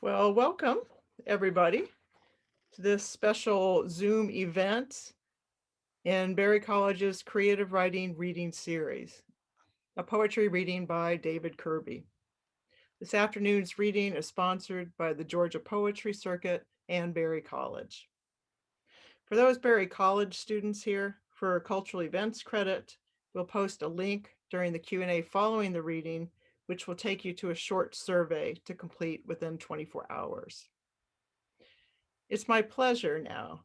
Well, welcome everybody to this special Zoom event in Berry College's Creative Writing Reading Series, a poetry reading by David Kirby. This afternoon's reading is sponsored by the Georgia Poetry Circuit and Berry College. For those Berry College students here, for cultural events credit, we'll post a link during the Q&A following the reading, which will take you to a short survey to complete within 24 hours. It's my pleasure now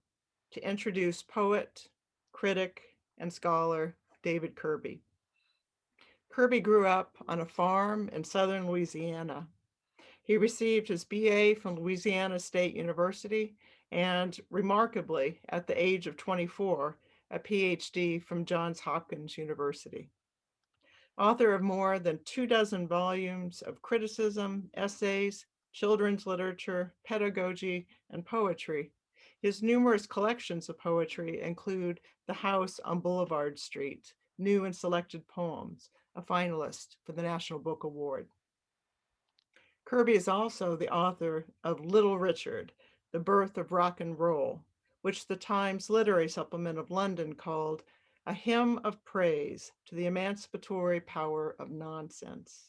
to introduce poet, critic, and scholar David Kirby. Kirby grew up on a farm in southern Louisiana. He received his BA from Louisiana State University and, remarkably, at the age of 24, a PhD from Johns Hopkins University. Author of more than 24 volumes of criticism, essays, children's literature, pedagogy, and poetry, his numerous collections of poetry include The House on Boulevard St, New and Selected Poems, a finalist for the National Book Award. Kirby is also the author of Little Richard, The Birth of Rock and Roll, which the Times Literary Supplement of London called a hymn of praise to the emancipatory power of nonsense.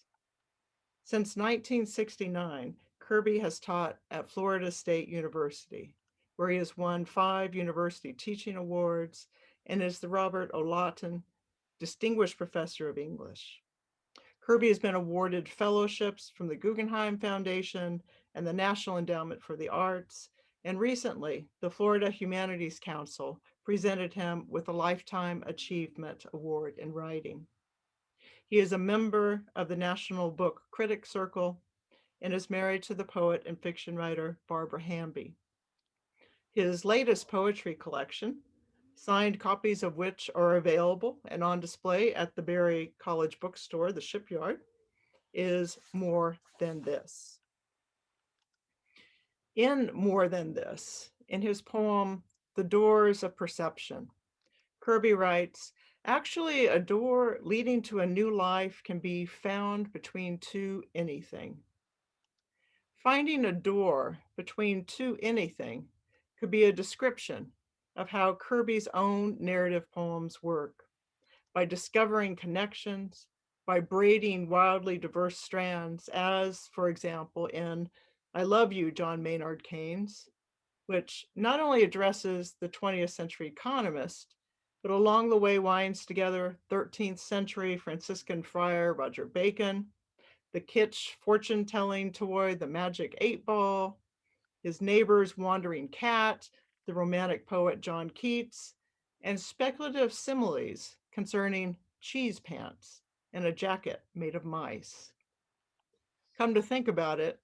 Since 1969, Kirby has taught at Florida State University, where he has won 5 university teaching awards and is the Robert O. Lawton Distinguished Professor of English. Kirby has been awarded fellowships from the Guggenheim Foundation and the National Endowment for the Arts, and recently, the Florida Humanities Council presented him with a Lifetime Achievement Award in Writing. He is a member of the National Book Critics Circle and is married to the poet and fiction writer Barbara Hamby. His latest poetry collection, signed copies of which are available and on display at the Berry College bookstore, the Shipyard, is More Than This. In More Than This, in his poem, The Doors of Perception, Kirby writes, actually, a door leading to a new life can be found between two anything. Finding a door between two anything could be a description of how Kirby's own narrative poems work, by discovering connections, by braiding wildly diverse strands, as, for example, in I Love You, John Maynard Keynes, which not only addresses the 20th century economist, but along the way winds together 13th century Franciscan friar Roger Bacon, the kitsch fortune-telling toy, the magic 8-ball, his neighbor's wandering cat, the romantic poet John Keats, and speculative similes concerning cheese pants and a jacket made of mice. Come to think about it,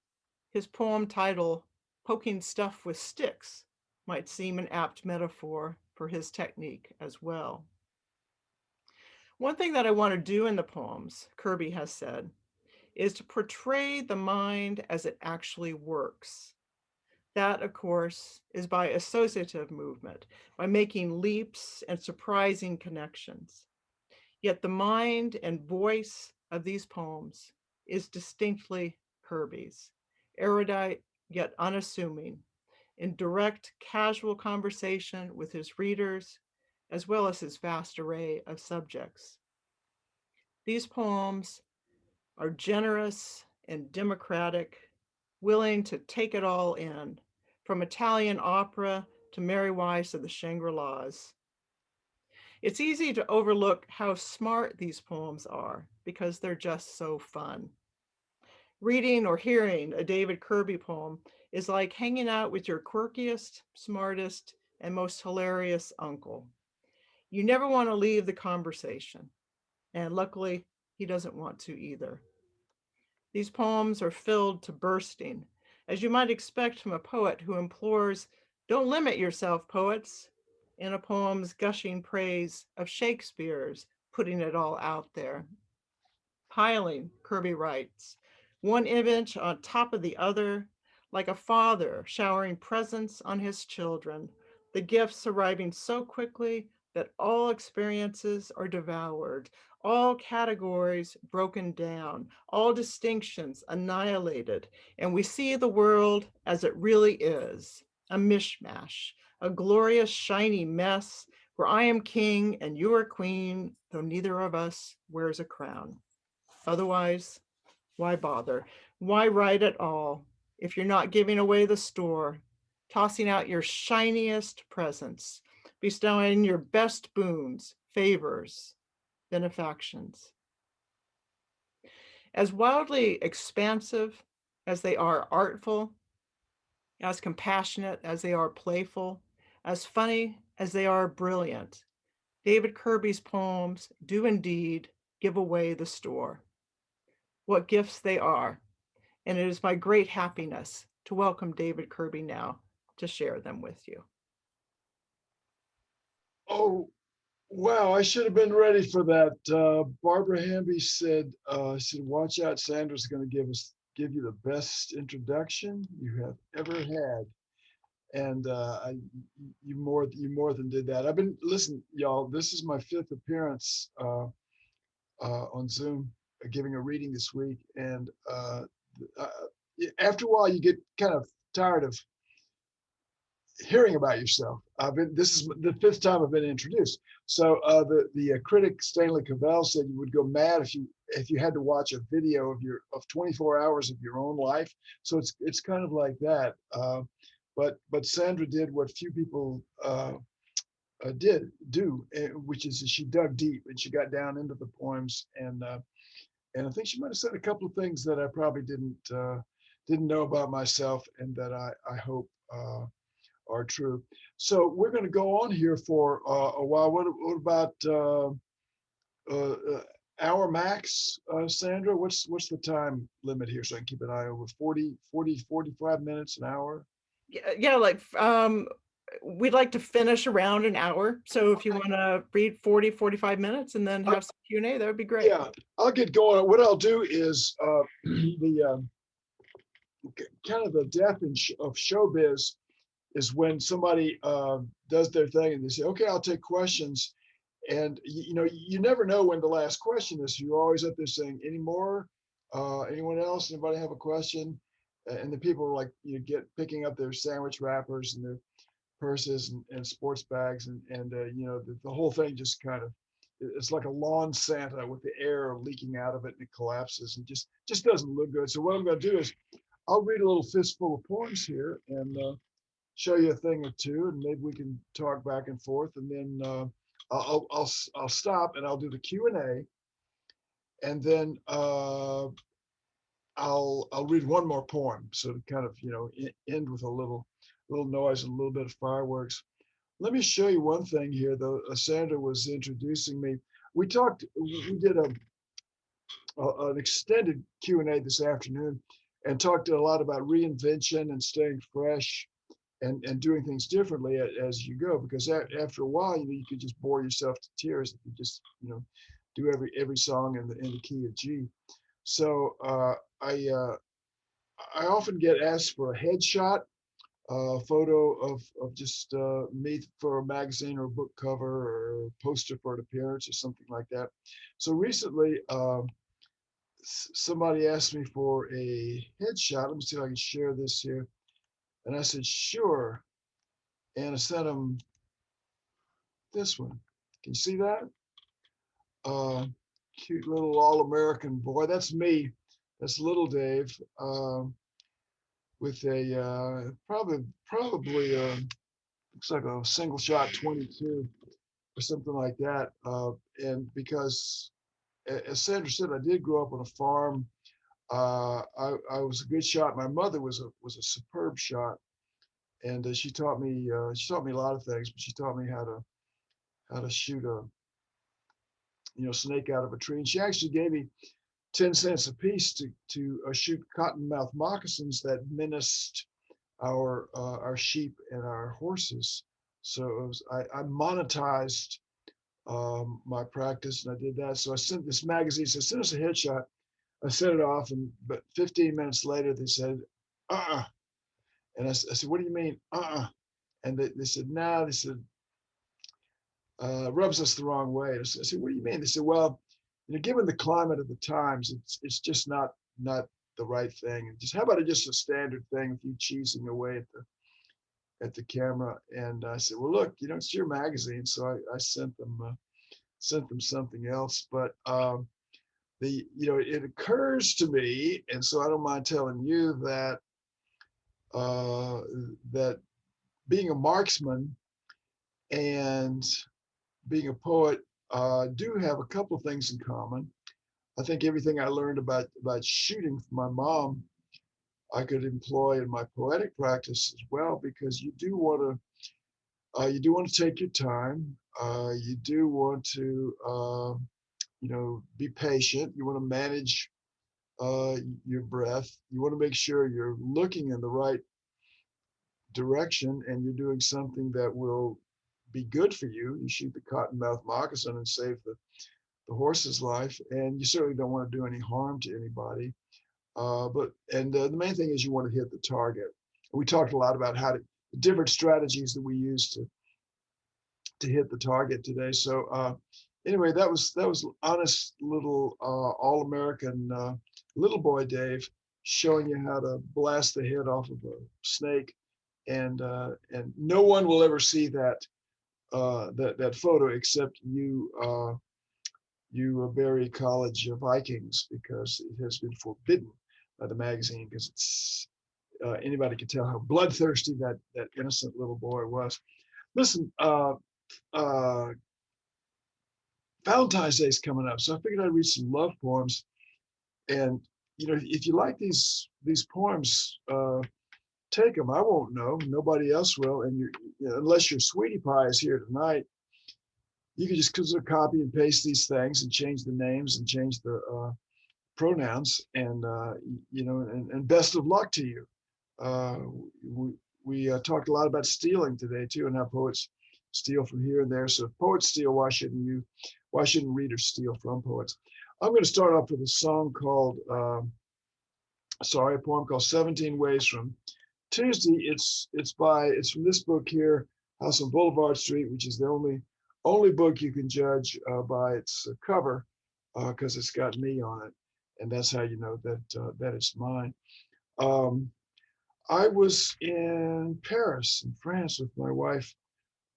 his poem title, Poking Stuff with Sticks, might seem an apt metaphor for his technique as well. One thing that I want to do in the poems, Kirby has said, is to portray the mind as it actually works. That, of course, is by associative movement, by making leaps and surprising connections. Yet the mind and voice of these poems is distinctly Kirby's, erudite yet unassuming, in direct, casual conversation with his readers, as well as his vast array of subjects. These poems are generous and democratic, willing to take it all in, from Italian opera to Mary Weiss of the Shangri-Las. It's easy to overlook how smart these poems are because they're just so fun. Reading or hearing a David Kirby poem is like hanging out with your quirkiest, smartest, and most hilarious uncle. You never want to leave the conversation, and luckily, he doesn't want to either. These poems are filled to bursting, as you might expect from a poet who implores, "Don't limit yourself, poets," in a poem's gushing praise of Shakespeare's putting it all out there. Piling, Kirby writes, one image on top of the other, like a father showering presents on his children, the gifts arriving so quickly that all experiences are devoured, all categories broken down, all distinctions annihilated, and we see the world as it really is, a mishmash, a glorious, shiny mess where I am king and you are queen, though neither of us wears a crown. Otherwise, why bother? Why write at all if you're not giving away the store, tossing out your shiniest presents, bestowing your best boons, favors, benefactions? As wildly expansive as they are artful, as compassionate as they are playful, as funny as they are brilliant, David Kirby's poems do indeed give away the store. What gifts they are, and it is my great happiness to welcome David Kirby now to share them with you. Oh, wow, I should have been ready for that. Barbara Hamby said, watch out, Sandra's going to give you the best introduction you have ever had. And you more than did that. Listen, y'all, this is my fifth appearance on Zoom, giving a reading this week. And uh, after a while, you get kind of tired of hearing about yourself. This is the fifth time I've been introduced. So the critic Stanley Cavell said you would go mad if you had to watch a video of 24 hours of your own life. So it's kind of like that. But Sandra did what few people do, which is she dug deep and she got down into the poems, and I think she might have said a couple of things that I probably didn't know about myself, and that I hope are true. So we're going to go on here for a while. What about hour max, Sandra? What's the time limit here so I can keep an eye over? 45 minutes, an hour? Yeah, like we'd like to finish around an hour. So if you want to read 45 minutes and then have some Q&A, that would be great. Yeah, I'll get going. What I'll do is the kind of the death of showbiz is when somebody does their thing and they say, okay, I'll take questions. And you never know when the last question is. You're always up there saying, any more? Anyone else? Anybody have a question? And the people are like, picking up their sandwich wrappers and their purses and sports bags, and the whole thing just kind of, it's like a lawn Santa with the air leaking out of it, and it collapses and just doesn't look good. So what I'm going to do is I'll read a little fistful of poems here and show you a thing or two, and maybe we can talk back and forth, and then I'll stop and I'll do the Q&A, and then I'll read one more poem, so to kind of end with a little noise and a little bit of fireworks. Let me show you one thing here, though. Sandra was introducing me. We did an extended Q&A this afternoon, and talked a lot about reinvention and staying fresh, and doing things differently as you go, because after a while, you could just bore yourself to tears if you just do every song in the key of G. So I often get asked for a headshot, photo of just me for a magazine or a book cover or a poster for an appearance or something like that. So recently, somebody asked me for a headshot. Let me see if I can share this here. And I said, sure. And I sent them this one. Can you see that? Cute little all-American boy. That's me. That's little Dave, with a probably looks like a single shot 22 or something like that. And because, as Sandra said, I did grow up on a farm. I was a good shot. My mother was a superb shot, and she taught me a lot of things. But she taught me how to shoot a snake out of a tree. And she actually gave me 10 cents a piece to shoot cottonmouth moccasins that menaced our sheep and our horses. So I monetized my practice, and I did that. So I sent this magazine, said, send us a headshot. I sent it off, and but 15 minutes later, they said, and I said, what do you mean, And they said, nah, they said, rubs us the wrong way. I said, what do you mean? They said, well, given the climate of the times, it's just not the right thing. And just how about just a standard thing with you cheesing away at the camera? And I said, well, look, it's your magazine, so I sent them something else. But it occurs to me, and so I don't mind telling you uh, that being a marksman and being a poet do have a couple of things in common. I think everything I learned about shooting from my mom, I could employ in my poetic practice as well, because you do want to take your time. You do want to be patient. You want to manage your breath. You want to make sure you're looking in the right direction and you're doing something that will be good for you. You shoot the cottonmouth moccasin and save the horse's life, and you certainly don't want to do any harm to anybody. The main thing is you want to hit the target. We talked a lot about different strategies that we use to hit the target today. So anyway, that was honest little all American little boy Dave showing you how to blast the head off of a snake, and no one will ever see that photo except you Berry College Vikings, because it has been forbidden by the magazine, because it's anybody could tell how bloodthirsty that innocent little boy was. Listen, Valentine's Day is coming up, so I figured I'd read some love poems. And if you like these poems, take them. I won't know. Nobody else will. And unless your sweetie pie is here tonight, you can just copy and paste these things and change the names and change the pronouns. And best of luck to you. We talked a lot about stealing today too, and how poets steal from here and there. So if poets steal, why shouldn't readers steal from poets? I'm going to start off with a poem called 17 Ways from Tuesday. It's from this book here, House on Boulevard Street, which is the only book you can judge by its cover, because it's got me on it, and that's how you know that it's mine. I was in Paris, in France, with my wife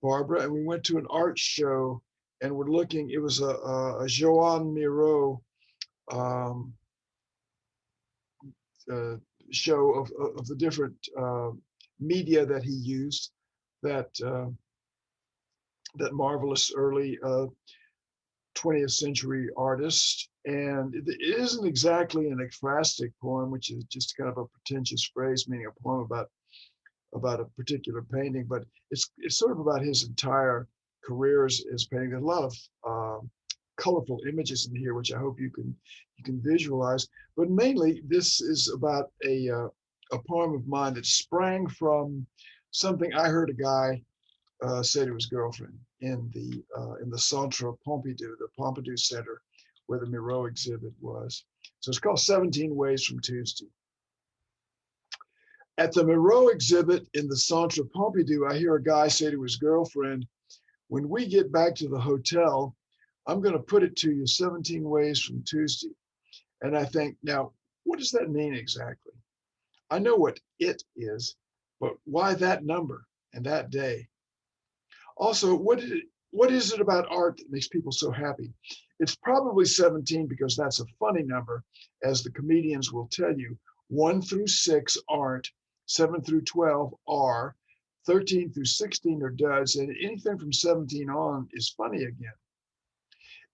Barbara, and we went to an art show, and we're looking. It was a Joan Miro show of the different media that he used, that marvelous early 20th century artist. And it isn't exactly an ekphrastic poem, which is just kind of a pretentious phrase meaning a poem about a particular painting, but it's sort of about his entire career as painting. There's a lot of colorful images in here, which I hope you can visualize. But mainly, this is about a poem of mine that sprang from something I heard a guy say to his girlfriend in the Centre Pompidou, the Pompidou Center, where the Miro exhibit was. So it's called 17 Ways from Tuesday. At the Miro exhibit in the Centre Pompidou, I hear a guy say to his girlfriend, when we get back to the hotel, I'm going to put it to you 17 ways from Tuesday. And I think, now, what does that mean exactly? I know what it is, but why that number and that day? Also, what is it about art that makes people so happy? It's probably 17 because that's a funny number, as the comedians will tell you. 1 through 6 aren't, 7 through 12 are, 13 through 16 are duds, and anything from 17 on is funny again.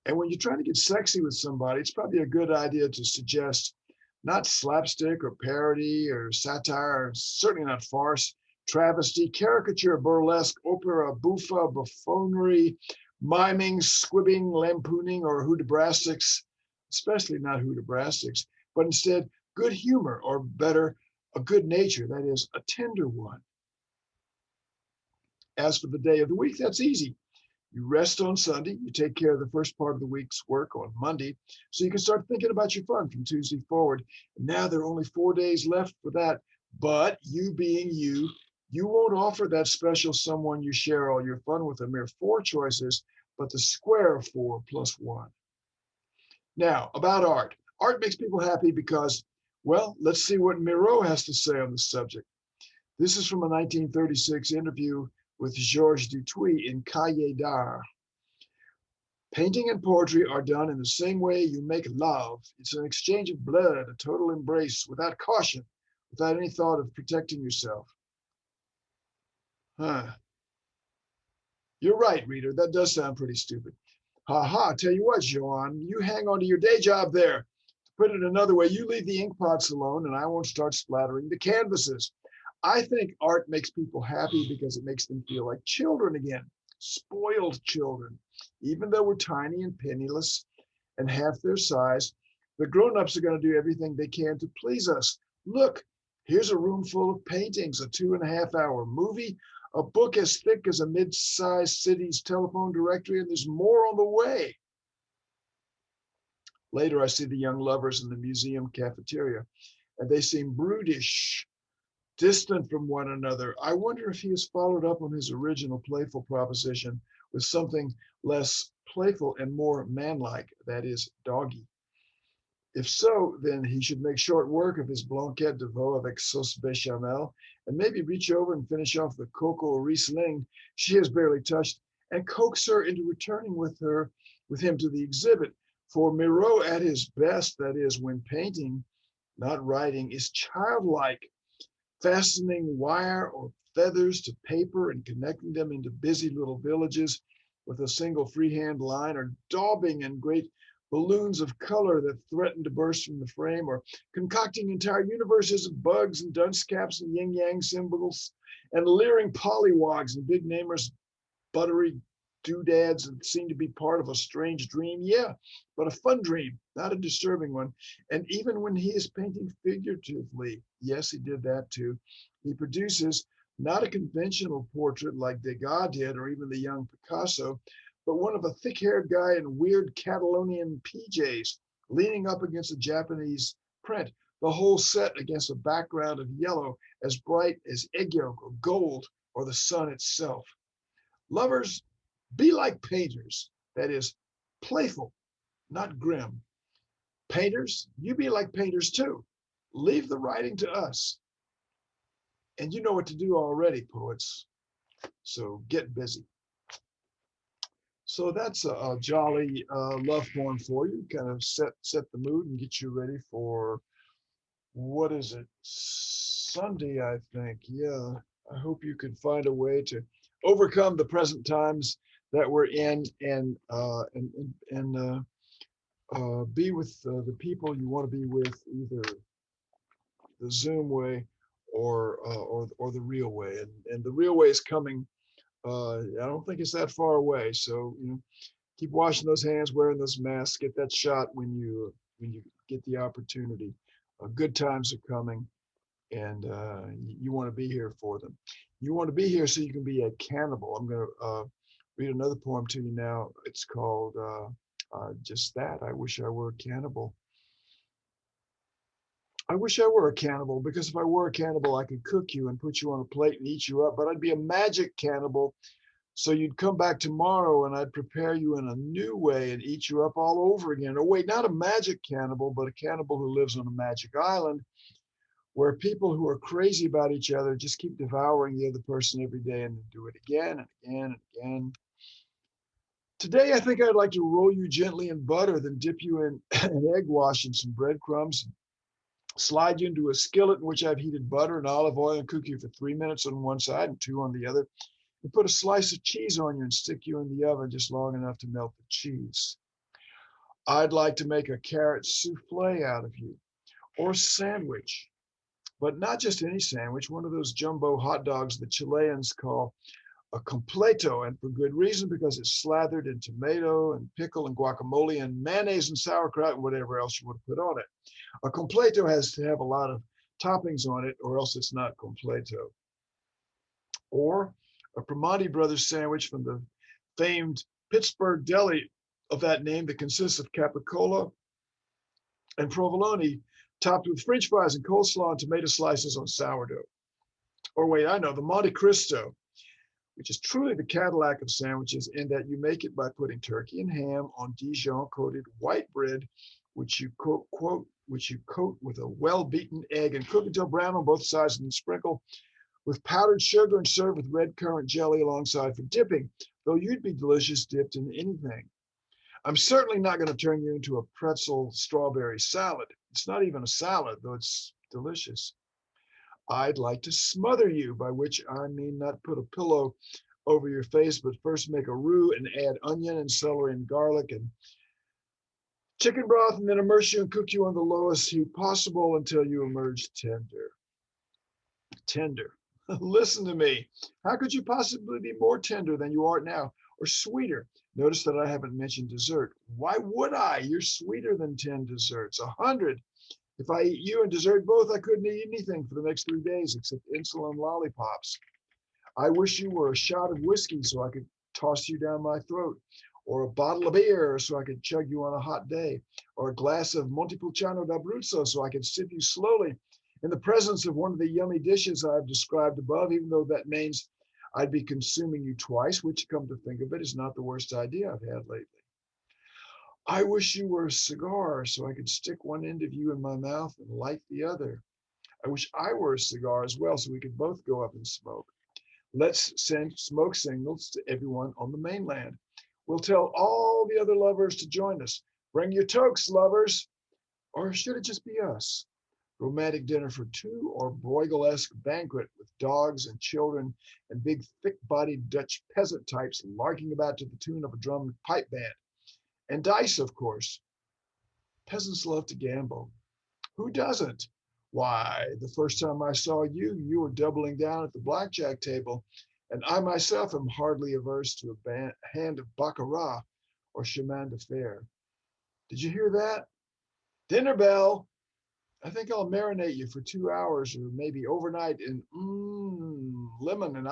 And when you're trying to get sexy with somebody, it's probably a good idea to suggest not slapstick or parody or satire, or certainly not farce, travesty, caricature, burlesque, opera, buffa, buffoonery, miming, squibbing, lampooning, or hudibrastics, especially not hudibrastics, but instead good humor, or better, a good nature, that is, a tender one. As for the day of the week, that's easy. You rest on Sunday, you take care of the first part of the week's work on Monday, so you can start thinking about your fun from Tuesday forward. And now there are only 4 days left for that, but you being you won't offer that special someone you share all your fun with a mere 4 choices, but the square of 4 plus 1. Now, about art. Art makes people happy because, well, let's see what Miro has to say on the subject. This is from a 1936 interview with Georges Dutuit in Cahiers d'Art. Painting and poetry are done in the same way you make love. It's an exchange of blood, a total embrace, without caution, without any thought of protecting yourself. Huh. You're right, reader. That does sound pretty stupid. Ha ha. Tell you what, Joan, you hang on to your day job there. To put it another way, you leave the ink pots alone and I won't start splattering the canvases. I think art makes people happy because it makes them feel like children again, spoiled children. Even though we're tiny and penniless and half their size, the grown-ups are going to do everything they can to please us. Look, here's a room full of paintings, a 2.5-hour movie, a book as thick as a mid-sized city's telephone directory, and there's more on the way. Later, I see the young lovers in the museum cafeteria, and they seem brutish, distant from one another. I wonder if he has followed up on his original playful proposition with something less playful and more manlike, that is, doggy. If so, then he should make short work of his blanquette de veau avec sauce béchamel and maybe reach over and finish off the cocoa Riesling she has barely touched and coax her into returning with him to the exhibit. For Miro at his best, that is, when painting, not writing, is childlike, fastening wire or feathers to paper and connecting them into busy little villages with a single freehand line, or daubing in great balloons of color that threaten to burst from the frame, or concocting entire universes of bugs and dunce caps and yin-yang symbols, and leering pollywogs and big namers, buttery doodads that seem to be part of a strange dream. Yeah, but a fun dream, not a disturbing one. And even when he is painting figuratively, yes, he did that too, he produces not a conventional portrait like Degas did, or even the young Picasso, but one of a thick-haired guy in weird Catalonian PJs, leaning up against a Japanese print, the whole set against a background of yellow as bright as egg yolk or gold or the sun itself. Lovers, be like painters, that is, playful, not grim. Painters, you be like painters too. Leave the writing to us. And you know what to do already, poets. So get busy. So that's a jolly love poem for you. Kind of set the mood and get you ready for, what is it? Sunday, I think. Yeah. I hope you can find a way to overcome the present times that we're in and be with the people you want to be with, either the Zoom way or the real way. And the real way is coming. I don't think it's that far away. So, keep washing those hands, wearing those masks, get that shot when you get the opportunity. Good times are coming, and you want to be here for them. You want to be here so you can be a cannibal. I'm going to read another poem to you now. It's called Just That. I Wish I Were a Cannibal. I wish I were a cannibal, because if I were a cannibal, I could cook you and put you on a plate and eat you up, but I'd be a magic cannibal. So you'd come back tomorrow and I'd prepare you in a new way and eat you up all over again. Oh, wait, not a magic cannibal, but a cannibal who lives on a magic island where people who are crazy about each other just keep devouring the other person every day and do it again and again and again. Today, I think I'd like to roll you gently in butter, then dip you in an egg wash and some breadcrumbs, slide you into a skillet in which I've heated butter and olive oil and cook you for 3 minutes on one side and 2 on the other. And put a slice of cheese on you and stick you in the oven just long enough to melt the cheese. I'd like to make a carrot souffle out of you, or a sandwich, but not just any sandwich, one of those jumbo hot dogs the Chileans call a completo, and for good reason, because it's slathered in tomato and pickle and guacamole and mayonnaise and sauerkraut and whatever else you want to put on it. A completo has to have a lot of toppings on it, or else it's not completo. Or a Primanti Brothers sandwich from the famed Pittsburgh deli of that name that consists of capicola and provolone, topped with French fries and coleslaw and tomato slices on sourdough. Or wait, I know, the Monte Cristo, which is truly the Cadillac of sandwiches in that you make it by putting turkey and ham on Dijon-coated white bread, which you coat with a well-beaten egg and cook until brown on both sides and sprinkle with powdered sugar and serve with red currant jelly alongside for dipping, though you'd be delicious dipped in anything. I'm certainly not going to turn you into a pretzel strawberry salad. It's not even a salad, though it's delicious. I'd like to smother you, by which I mean not put a pillow over your face, but first make a roux and add onion and celery and garlic and chicken broth, and then immerse you and cook you on the lowest heat possible until you emerge tender. Tender. Listen to me. How could you possibly be more tender than you are now, or sweeter? Notice that I haven't mentioned dessert. Why would I? You're sweeter than 10 desserts, 100. If I eat you and dessert both, I couldn't eat anything for the next 3 days except insulin lollipops. I wish you were a shot of whiskey so I could toss you down my throat, or a bottle of beer so I could chug you on a hot day, or a glass of Montepulciano d'Abruzzo so I could sip you slowly in the presence of one of the yummy dishes I've described above, even though that means I'd be consuming you twice, which, come to think of it, is not the worst idea I've had lately. I wish you were a cigar so I could stick one end of you in my mouth and light the other. I wish I were a cigar as well so we could both go up and smoke. Let's send smoke signals to everyone on the mainland. We'll tell all the other lovers to join us. Bring your toques, lovers. Or should it just be us? Romantic dinner for two, or Bruegel-esque banquet with dogs and children and big thick-bodied Dutch peasant types larking about to the tune of a drum and pipe band. And dice, of course. Peasants love to gamble. Who doesn't? Why, the first time I saw you, you were doubling down at the blackjack table, and I myself am hardly averse to a hand of baccarat or chemin de fer. Did you hear that? Dinner bell. I think I'll marinate you for 2 hours or maybe overnight in lemon and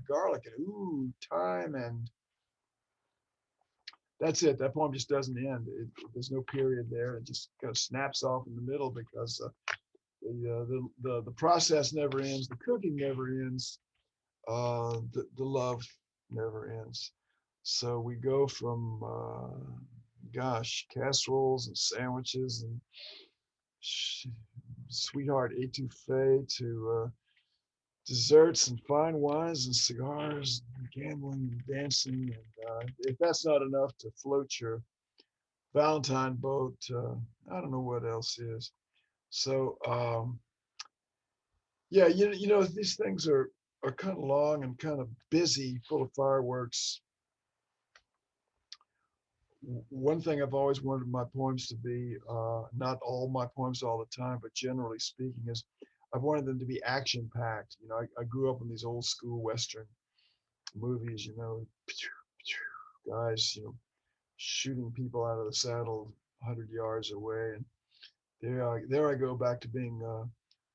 garlic and thyme, and that's it. That poem just doesn't end. There's no period there. It just kind of snaps off in the middle because the process never ends. The cooking never ends. The love never ends. So we go from casseroles and sandwiches and sweetheart etouffee to desserts and fine wines and cigars, and gambling and dancing. And if that's not enough to float your Valentine boat, I don't know what else is. So yeah, these things are kind of long and kind of busy, full of fireworks. One thing I've always wanted my poems to be, not all my poems all the time, but generally speaking, is I've wanted them to be action packed. I grew up in these old school Western movies, guys, shooting people out of the saddle 100 yards away. And there I go back to being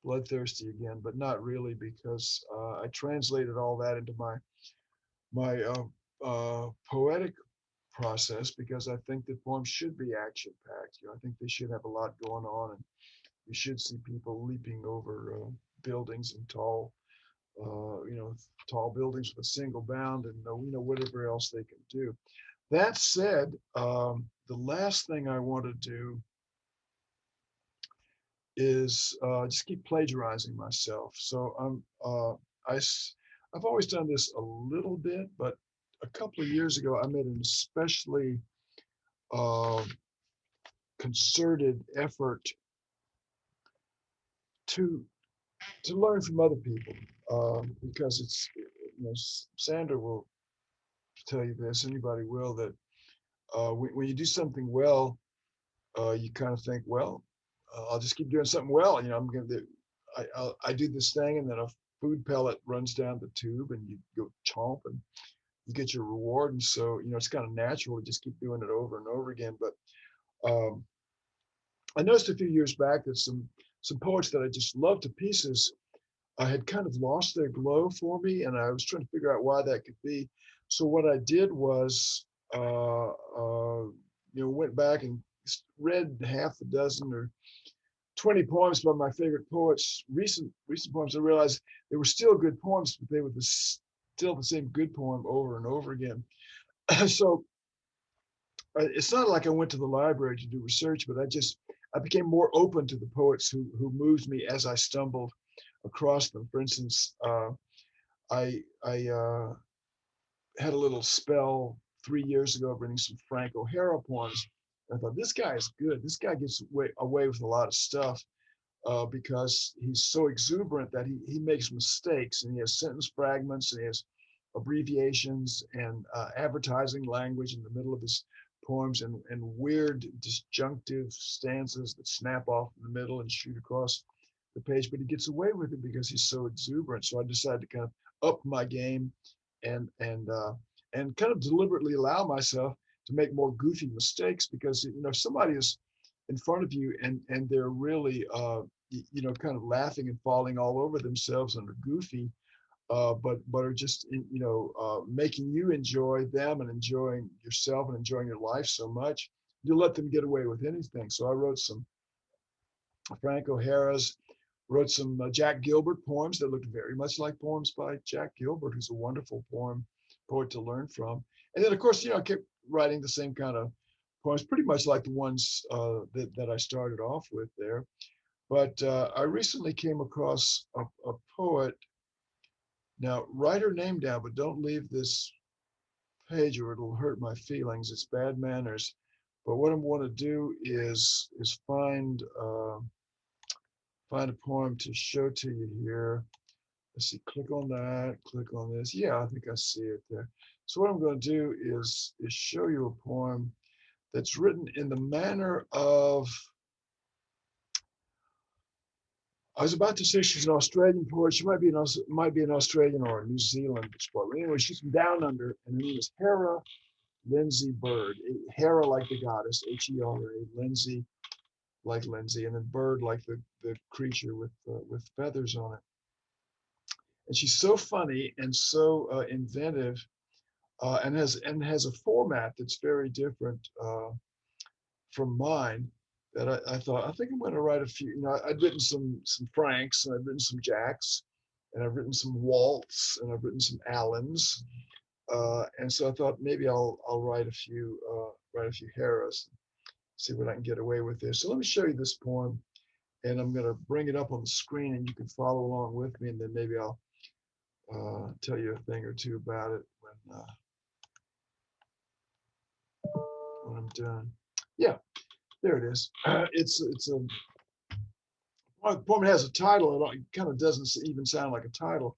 bloodthirsty again, but not really, because I translated all that into my poetic process, because I think that poems should be action packed. I think they should have a lot going on, and you should see people leaping over buildings and tall buildings with a single bound, and whatever else they can do. That said, the last thing I want to do is just keep plagiarizing myself. So I've always done this a little bit, but a couple of years ago, I made an especially concerted effort to learn from other people, because it's, Sandra will tell you this, anybody will, that when you do something well, you kind of think, well, I'll just keep doing something well. I'm going to, I do this thing, and then a food pellet runs down the tube, and you go chomp, and you get your reward. And so, it's kind of natural to just keep doing it over and over again. But I noticed a few years back that some poets that I just loved to pieces, I had kind of lost their glow for me, and I was trying to figure out why that could be. So what I did was, went back and read half a dozen or 20 poems by my favorite poets, recent poems. I realized they were still good poems, but they were still the same good poem over and over again. So it's not like I went to the library to do research, but I became more open to the poets who moved me as I stumbled across them. For instance, I had a little spell 3 years ago of reading some Frank O'Hara poems. And I thought, this guy is good. This guy gets away with a lot of stuff because he's so exuberant that he makes mistakes, and he has sentence fragments, and he has abbreviations and advertising language in the middle of his poems, and weird disjunctive stanzas that snap off in the middle and shoot across the page. But he gets away with it because he's so exuberant. So I decided to kind of up my game and and uh, and kind of deliberately allow myself to make more goofy mistakes, because if somebody is in front of you and they're really kind of laughing and falling all over themselves and are goofy, but are just making you enjoy them and enjoying yourself and enjoying your life so much, you let them get away with anything. So I wrote some Frank O'Hara's, wrote some Jack Gilbert poems that looked very much like poems by Jack Gilbert, who's a wonderful poet to learn from. And then, of course, I kept writing the same kind of poems, pretty much like the ones that I started off with there. But I recently came across a poet. Now, write her name down, but don't leave this page or it'll hurt my feelings. It's bad manners. But what I want to do is find a poem to show to you here. Let's see, click on that, click on this. Yeah, I think I see it there. So what I'm going to do is show you a poem that's written in the manner of, I was about to say she's an Australian poet. She might be an Australian or a New Zealand poet. Anyway, she's from down under, and her name is Hera Lindsay Bird. Hera like the goddess, Hera, Lindsay like Lindsay, and then Bird like the creature with feathers on it. And she's so funny and so inventive, and has a format that's very different from mine. That I thought, I think I'm going to write a few. I'd written some Franks, and I'd written some Jacks, and I've written some Waltz, and I've written some Allens, and so I thought maybe I'll write a few Harris, see what I can get away with this. So let me show you this poem, and I'm going to bring it up on the screen, and you can follow along with me, and then maybe I'll tell you a thing or two about it when I'm done. Yeah, there it is. It's a poem has a title. It kind of doesn't even sound like a title,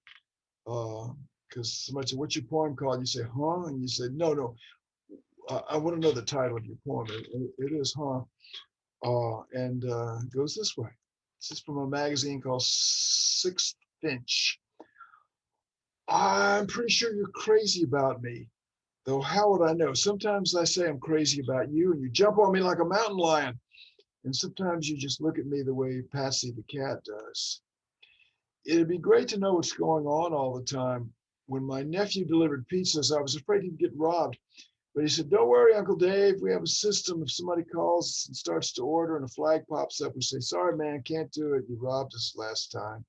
because somebody said, "What's your poem called?" You say, "Huh?" And you say, "No. I want to know the title of your poem." It is, "Huh?" And it goes this way. This is from a magazine called Sixth Finch. I'm pretty sure you're crazy about me, though how would I know? Sometimes I say I'm crazy about you, and you jump on me like a mountain lion. And sometimes you just look at me the way Patsy the cat does. It'd be great to know what's going on all the time. When my nephew delivered pizzas, I was afraid he'd get robbed. But he said, "Don't worry, Uncle Dave. We have a system. If somebody calls and starts to order and a flag pops up, we say, 'Sorry, man, can't do it. You robbed us last time.'"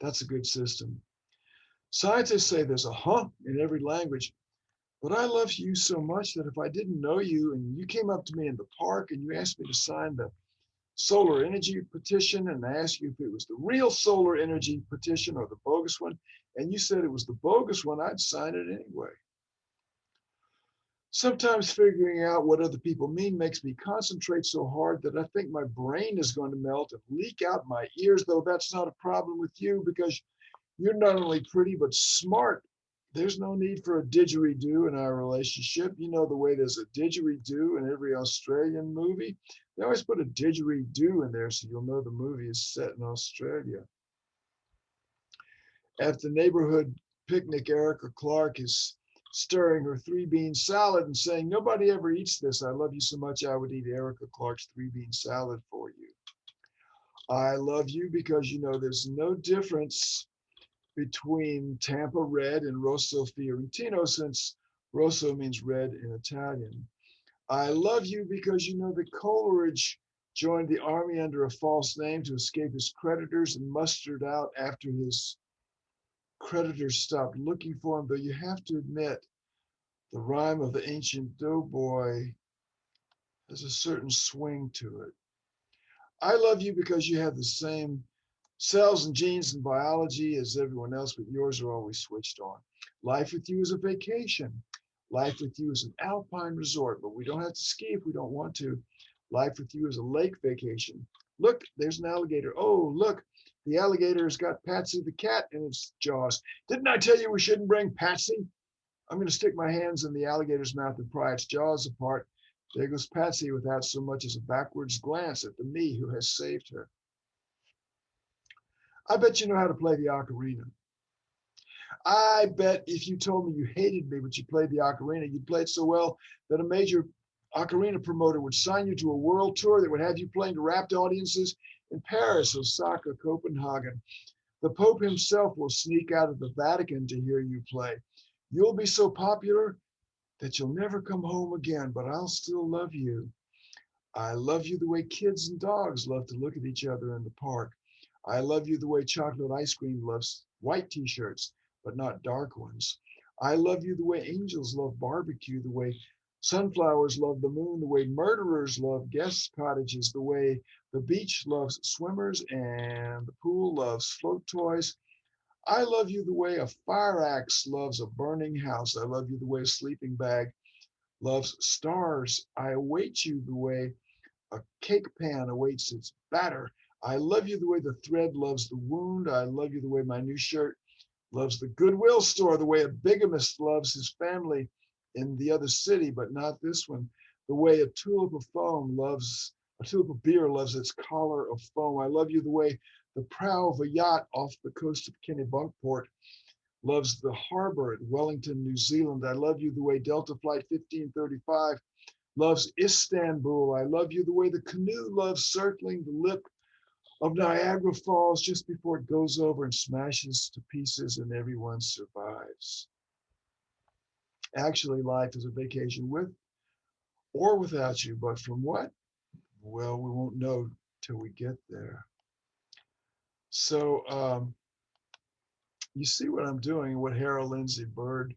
That's a good system. Scientists say there's a huh in every language, but I love you so much that if I didn't know you and you came up to me in the park and you asked me to sign the solar energy petition, and I asked you if it was the real solar energy petition or the bogus one, and you said it was the bogus one, I'd sign it anyway. Sometimes figuring out what other people mean makes me concentrate so hard that I think my brain is going to melt and leak out my ears, though that's not a problem with you because you're not only pretty but smart. There's no need for a didgeridoo in our relationship. You know the way there's a didgeridoo in every Australian movie. They always put a didgeridoo in there so you'll know the movie is set in Australia. At the neighborhood picnic, Erica Clark is stirring her three-bean salad and saying, "Nobody ever eats this. I love you so much I would eat Erica Clark's three-bean salad for you." I love you because there's no difference between Tampa Red and Rosso Fiorentino, since Rosso means red in Italian. I love you because that Coleridge joined the army under a false name to escape his creditors and mustered out after his Creditors stopped looking for him, though you have to admit the rhyme of the ancient doughboy has a certain swing to it. I love you because you have the same cells and genes and biology as everyone else, but yours are always switched on. Life with you is a vacation. Life with you is an alpine resort, but we don't have to ski if we don't want to. Life with you is a lake vacation. Look, there's an alligator. Oh, look, the alligator's got Patsy the cat in its jaws. Didn't I tell you we shouldn't bring Patsy? I'm going to stick my hands in the alligator's mouth and pry its jaws apart. There goes Patsy without so much as a backwards glance at the me who has saved her. I bet you know how to play the ocarina. I bet if you told me you hated me, but you played the ocarina, you played so well that a major ocarina promoter would sign you to a world tour that would have you playing to rapt audiences in Paris, Osaka, Copenhagen. The Pope himself will sneak out of the Vatican to hear you play. You'll be so popular that you'll never come home again, but I'll still love you. I love you the way kids and dogs love to look at each other in the park. I love you the way chocolate ice cream loves white t-shirts, but not dark ones. I love you the way angels love barbecue, the way sunflowers love the moon, the way murderers love guest cottages, the way the beach loves swimmers and the pool loves float toys. I love you the way a fire axe loves a burning house. I love you the way a sleeping bag loves stars. I await you the way a cake pan awaits its batter. I love you the way the thread loves the wound. I love you the way my new shirt loves the Goodwill store, the way a bigamist loves his family in the other city, but not this one. The way a tulip of foam loves, a tulip of beer loves its collar of foam. I love you the way the prow of a yacht off the coast of Kennebunkport loves the harbor at Wellington, New Zealand. I love you the way Delta Flight 1535 loves Istanbul. I love you the way the canoe loves circling the lip of Niagara Falls just before it goes over and smashes to pieces and everyone survives. Actually, life is a vacation with or without you, but from what? Well, we won't know till we get there. So you see what I'm doing, what Harold Lindsay Bird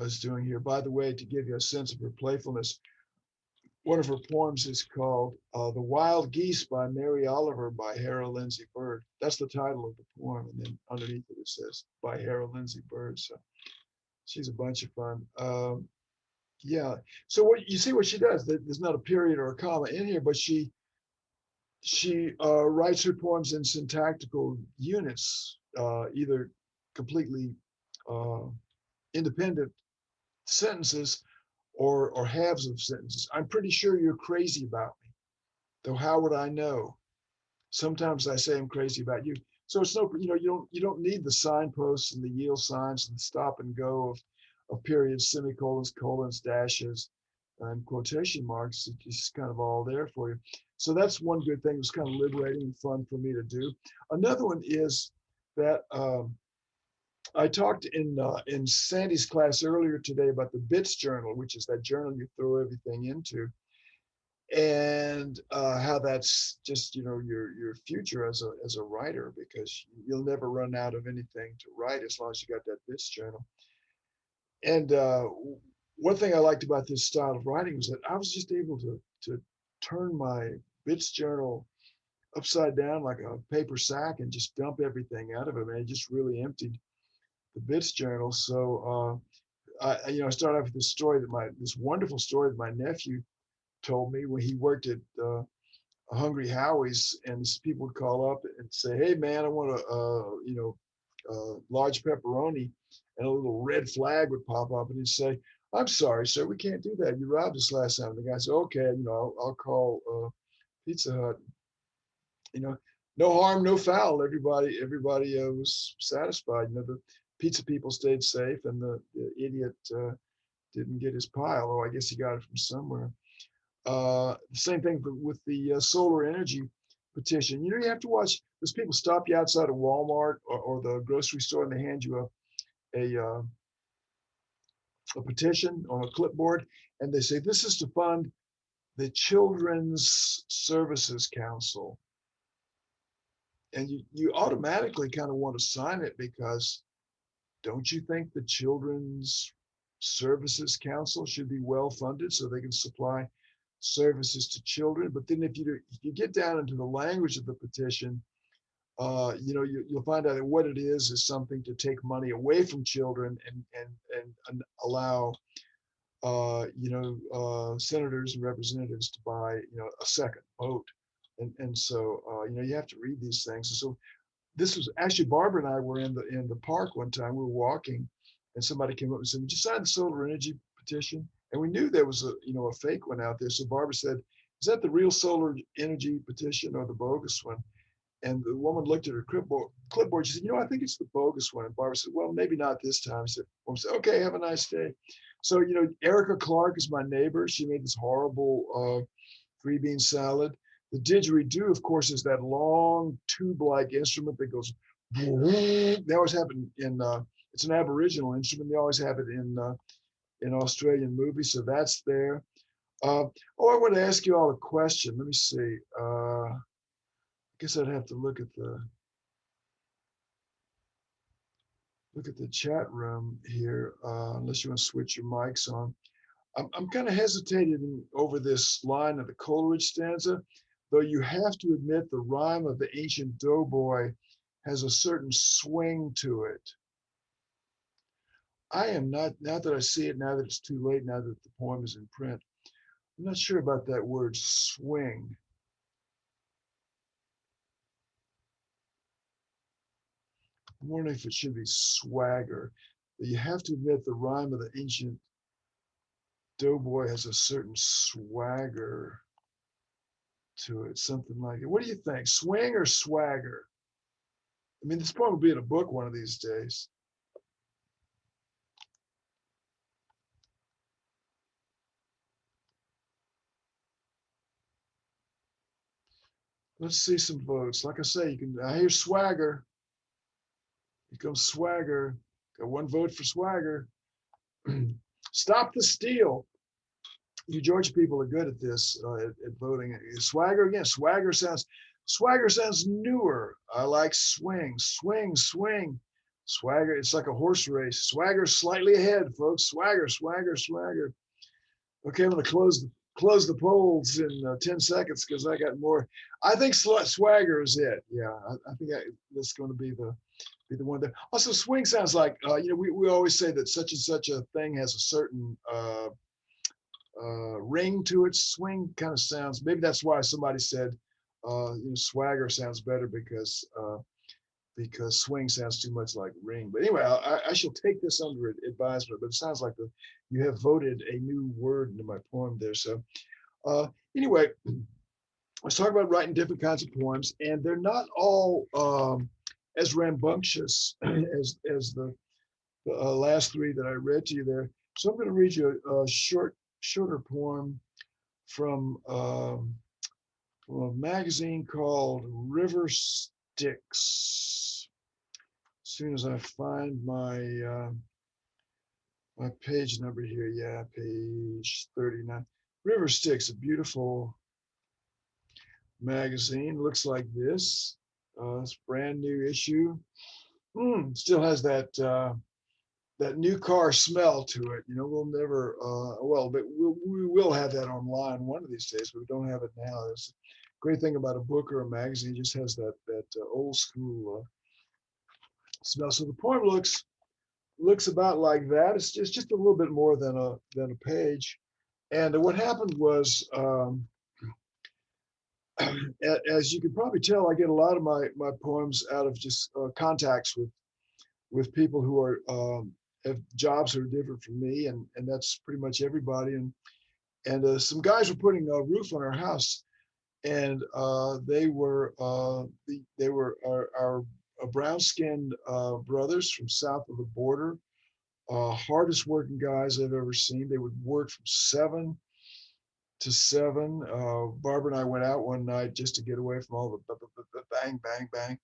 is doing here. By the way, to give you a sense of her playfulness, one of her poems is called The Wild Geese by Mary Oliver by Harold Lindsay Bird. That's the title of the poem. And then underneath it, it says by Harold Lindsay Bird. So she's a bunch of fun. Yeah. So what you see what she does, there's not a period or a comma in here, but she writes her poems in syntactical units, either completely uh, independent sentences or halves of sentences. I'm pretty sure you're crazy about me, though how would I know? Sometimes I say I'm crazy about you. So it's no, you don't need the signposts and the yield signs and the stop and go of periods, semicolons, colons, dashes, and quotation marks. It's just kind of all there for you. So that's one good thing. It was kind of liberating and fun for me to do. Another one is that I talked in Sandy's class earlier today about the Bits journal, which is that journal you throw everything into, and how that's just your future as a writer, because you'll never run out of anything to write as long as you got that Bits journal. And one thing I liked about this style of writing was that I was just able to turn my Bits journal upside down like a paper sack and just dump everything out of it. And it just really emptied the Bits journal. So I started off with this wonderful story that my nephew told me when he worked at Hungry Howie's, and people would call up and say, "Hey man, I want a large pepperoni," and a little red flag would pop up, and he'd say, "I'm sorry, sir, we can't do that. You robbed us last time." And the guy said, "Okay, I'll call Pizza Hut." You know, no harm, no foul. Everybody was satisfied. The pizza people stayed safe, and the idiot didn't get his pile. Oh, I guess he got it from somewhere. The same thing with the solar energy petition. You have to watch. Those people stop you outside of Walmart or the grocery store, and they hand you a petition on a clipboard, and they say, "This is to fund the Children's Services Council." and you automatically kind of want to sign it because don't you think the Children's Services Council should be well funded so they can supply services to children? But then if you get down into the language of the petition, you'll find out that what it is something to take money away from children and allow senators and representatives to buy a second vote, and so you have to read these things. And so this was actually Barbara and I were in the park one time. We were walking, and somebody came up and said, "Would you sign the solar energy petition?" And we knew there was a fake one out there. So Barbara said, "Is that the real solar energy petition or the bogus one?" And the woman looked at her clipboard. She said, "I think it's the bogus one." And Barbara said, "Well, maybe not this time." She said, "Okay, have a nice day." So, Erica Clark is my neighbor. She made this horrible three bean salad. The didgeridoo, of course, is that long tube-like instrument that goes. They always have it it's an Aboriginal instrument. They always have it in Australian movies, so that's there. I want to ask you all a question. Let me see. I guess I'd have to look at the chat room here, unless you want to switch your mics on. I'm kind of hesitating over this line of the Coleridge stanza, though you have to admit the rhyme of the ancient doughboy has a certain swing to it. I am not, now that I see it, now that it's too late, now that the poem is in print, I'm not sure about that word swing. I'm wondering if it should be swagger. But you have to admit the rhyme of the ancient doughboy has a certain swagger to it, something like it. What do you think, swing or swagger? I mean, this poem will be in a book one of these days. Let's see some votes. Like I say, I hear swagger. Here comes swagger. Got one vote for swagger. Stop the steal. You Georgia people are good at this, at voting. Swagger again. Swagger sounds newer. I like swing, swing, swing. Swagger, it's like a horse race. Swagger slightly ahead, folks. Swagger, swagger, swagger. Okay, I'm going to close the polls in 10 seconds because I got more. I think swagger is it. Yeah, I think that's going to be the one there. Also, swing sounds like we always say that such and such a thing has a certain ring to it. Swing kind of sounds. Maybe that's why somebody said swagger sounds better because swing sounds too much like ring. But anyway, I shall take this under advisement. But it sounds like you have voted a new word into my poem there. So anyway, let's talk about writing different kinds of poems, and they're not all as rambunctious as the last three that I read to you there. So I'm going to read you a shorter poem from a magazine called River Styx. As soon as I find my page number here, yeah, page 39. River Styx, a beautiful magazine. Looks like this. It's a brand new issue. Still has that new car smell to it. We'll never, but we will have that online one of these days, but we don't have it now. That's the great thing about a book or a magazine. It just has that old school smell. So the poem looks about like that. It's just a little bit more than a page. And what happened was, as you can probably tell, I get a lot of my poems out of just contacts with people who are have jobs that are different from me, and that's pretty much everybody. And some guys were putting a roof on our house, and they were our brown-skinned brothers from south of the border, hardest working guys I've ever seen. They would work from 7 to 7. Barbara and I went out one night just to get away from all the bang, bang, bang.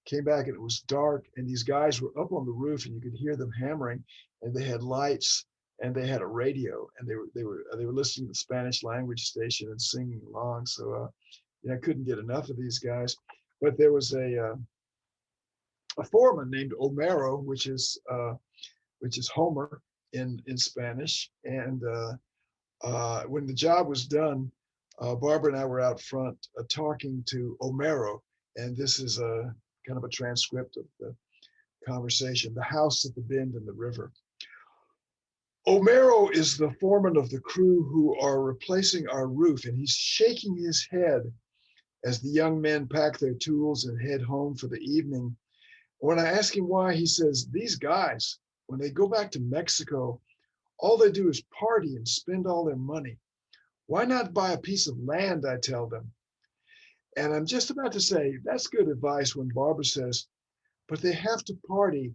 Came back and it was dark, and these guys were up on the roof, and you could hear them hammering, and they had lights, and they had a radio, and they were listening to the Spanish language station and singing along. So I couldn't get enough of these guys. but there was a foreman named Homero, which is Homer in Spanish. And when the job was done, Barbara and I were out front talking to Homero, and this is a kind of a transcript of the conversation. The house at the bend in the river. Homero is the foreman of the crew who are replacing our roof, and he's shaking his head as the young men pack their tools and head home for the evening. When I ask him why, he says, these guys, when they go back to Mexico, all they do is party and spend all their money. Why not buy a piece of land, I tell them. And I'm just about to say, that's good advice when Barbara says, but they have to party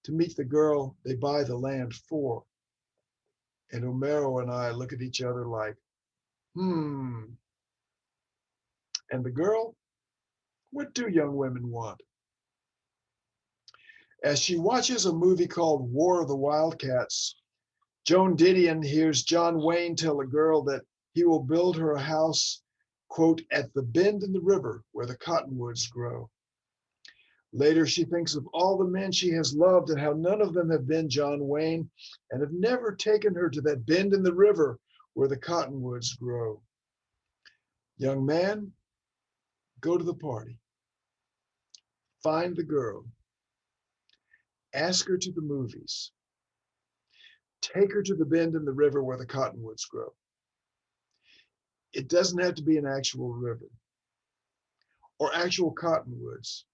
to meet the girl they buy the land for. And Homero and I look at each other like, And the girl? What do young women want? As she watches a movie called War of the Wildcats, Joan Didion hears John Wayne tell a girl that he will build her a house, quote, at the bend in the river where the cottonwoods grow. Later, she thinks of all the men she has loved and how none of them have been John Wayne and have never taken her to that bend in the river where the cottonwoods grow. Young man, go to the party. Find the girl. Ask her to the movies. Take her to the bend in the river where the cottonwoods grow. It doesn't have to be an actual river or actual cottonwoods.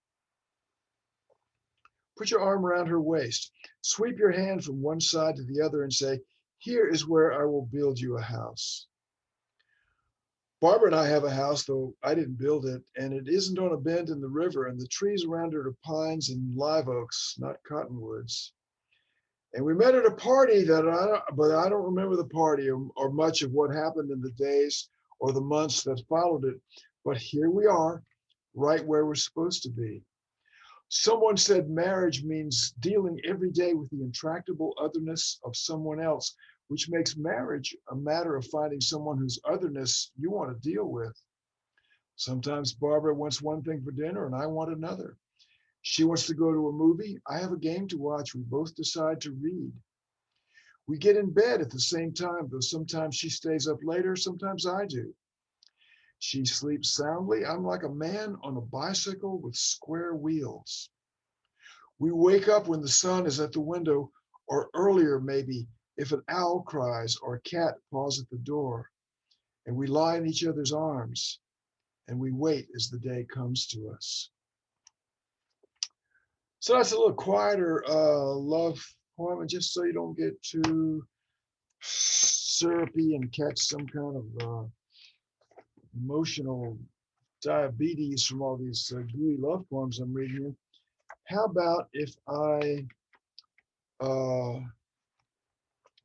Put your arm around her waist. Sweep your hand from one side to the other and say, here is where I will build you a house. Barbara and I have a house, though I didn't build it, and it isn't on a bend in the river, and the trees around it are pines and live oaks, not cottonwoods. And we met at a party but I don't remember the party or much of what happened in the days or the months that followed it. But here we are, right where we're supposed to be. Someone said marriage means dealing every day with the intractable otherness of someone else, which makes marriage a matter of finding someone whose otherness you want to deal with. Sometimes Barbara wants one thing for dinner and I want another. She wants to go to a movie. I have a game to watch. We both decide to read. We get in bed at the same time, though sometimes she stays up later, sometimes I do. She sleeps soundly. I'm like a man on a bicycle with square wheels. We wake up when the sun is at the window, or earlier maybe if an owl cries or a cat paws at the door. And we lie in each other's arms and we wait as the day comes to us. So that's a little quieter love poem, and just so you don't get too syrupy and catch some kind of emotional diabetes from all these gooey love poems I'm reading you, how about if I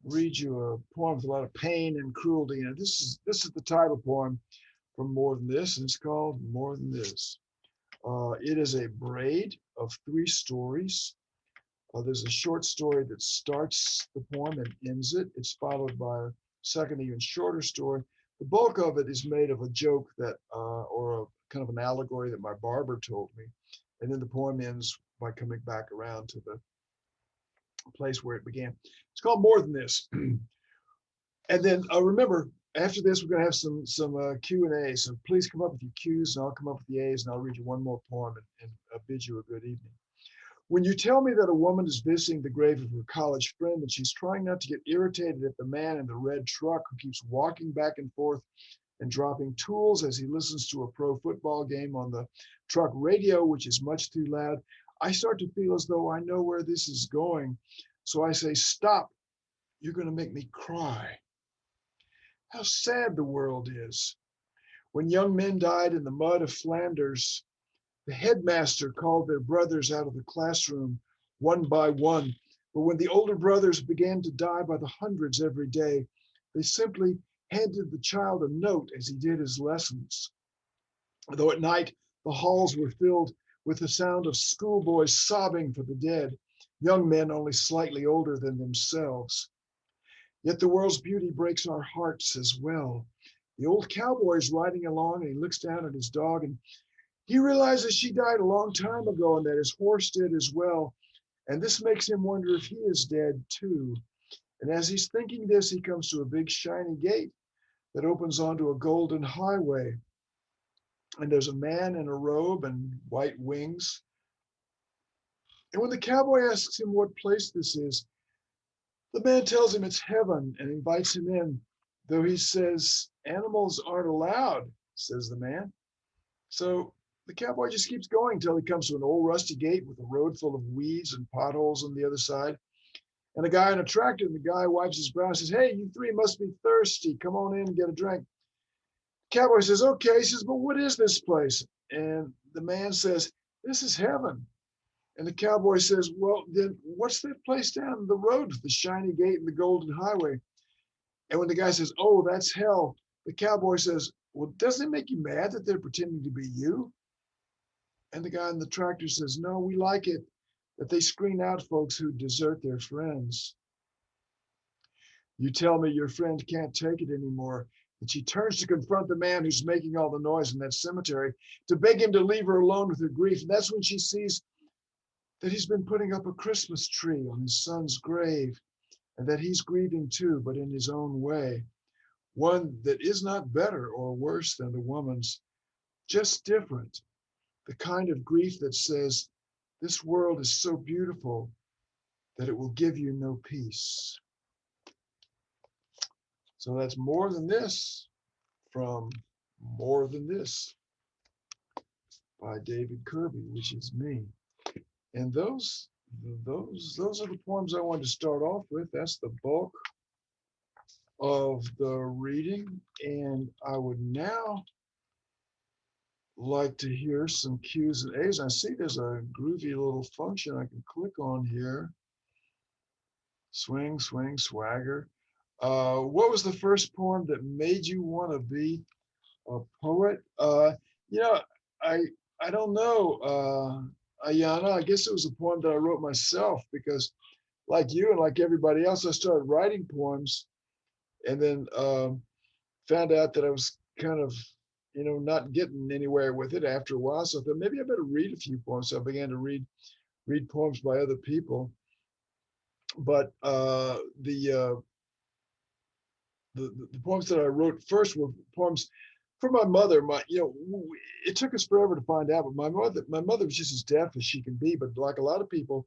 read you a poem with a lot of pain and cruelty? And this is the title poem from More Than This, and it's called More Than This. It is a braid of 3 stories. There's a short story that starts the poem and ends it. It's followed by a second, even shorter story. The bulk of it is made of a joke that, or a kind of an allegory that my barber told me. And then the poem ends by coming back around to the place where it began. It's called More Than This. And then remember, after this, we're going to have some Q&A. So please come up with your Q's and I'll come up with the A's and I'll read you one more poem and bid you a good evening. When you tell me that a woman is visiting the grave of her college friend and she's trying not to get irritated at the man in the red truck who keeps walking back and forth and dropping tools as he listens to a pro football game on the truck radio, which is much too loud, I start to feel as though I know where this is going. So I say, stop, you're going to make me cry. How sad the world is. When young men died in the mud of Flanders, the headmaster called their brothers out of the classroom one by one. But when the older brothers began to die by the hundreds every day, they simply handed the child a note as he did his lessons. Though at night the halls were filled with the sound of schoolboys sobbing for the dead, young men only slightly older than themselves. Yet the world's beauty breaks our hearts as well. The old cowboy is riding along and he looks down at his dog and He realizes she died a long time ago and that his horse did as well. And this makes him wonder if he is dead too. And as he's thinking this, he comes to a big shiny gate that opens onto a golden highway. And there's a man in a robe and white wings. And when the cowboy asks him what place this is, the man tells him it's heaven and invites him in, though he says animals aren't allowed, says the man. So the cowboy just keeps going until he comes to an old rusty gate with a road full of weeds and potholes on the other side. And a guy in a tractor, and the guy wipes his brow and says, "Hey, you three must be thirsty. Come on in and get a drink." Cowboy says, "Okay." He says, "But what is this place?" And the man says, "This is heaven." And the cowboy says, "Well, then what's that place down the road with the shiny gate and the golden highway?" And when the guy says, "Oh, that's hell," the cowboy says, "Well, doesn't it make you mad that they're pretending to be you?" And the guy in the tractor says, "No, we like it that they screen out folks who desert their friends." You tell me your friend can't take it anymore. And she turns to confront the man who's making all the noise in that cemetery to beg him to leave her alone with her grief. And that's when she sees that he's been putting up a Christmas tree on his son's grave and that he's grieving too, but in his own way. One that is not better or worse than the woman's, just different. The kind of grief that says, this world is so beautiful that it will give you no peace. So that's More Than This from More Than This by David Kirby, which is me. And those are the poems I wanted to start off with. That's the bulk of the reading. And I would now like to hear some Q's and A's. I see there's a groovy little function I can click on here. Swing, swing, swagger. What was the first poem that made you want to be a poet? You know, I I don't know, Ayana. I guess it was a poem that I wrote myself because, like you and like everybody else, I started writing poems and then found out that I was kind of, not getting anywhere with it after a while. So I thought maybe I better read a few poems. So I began to read poems by other people. But the poems that I wrote first were poems for my mother. It took us forever to find out, but my mother was just as deaf as she can be. But like a lot of people,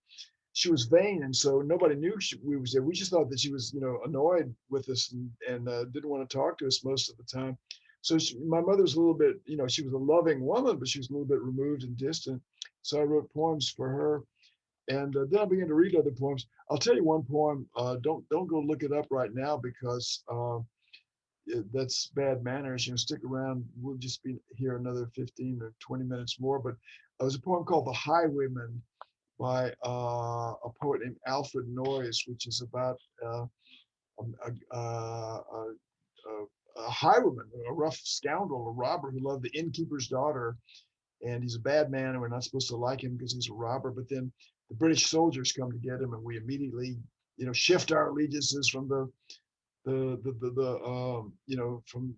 she was vain, and so nobody knew we was there. We just thought that she was, annoyed with us and didn't want to talk to us most of the time. So my mother was a little bit, she was a loving woman, but she was a little bit removed and distant. So I wrote poems for her, and then I began to read other poems. I'll tell you one poem. Don't go look it up right now because that's bad manners. Stick around. We'll just be here another 15 or 20 minutes more. But it was a poem called "The Highwayman" by a poet named Alfred Noyes, which is about a, a, a, a highwayman, a rough scoundrel, a robber who loved the innkeeper's daughter, and he's a bad man, and we're not supposed to like him because he's a robber. But then the British soldiers come to get him, and we immediately, shift our allegiances from from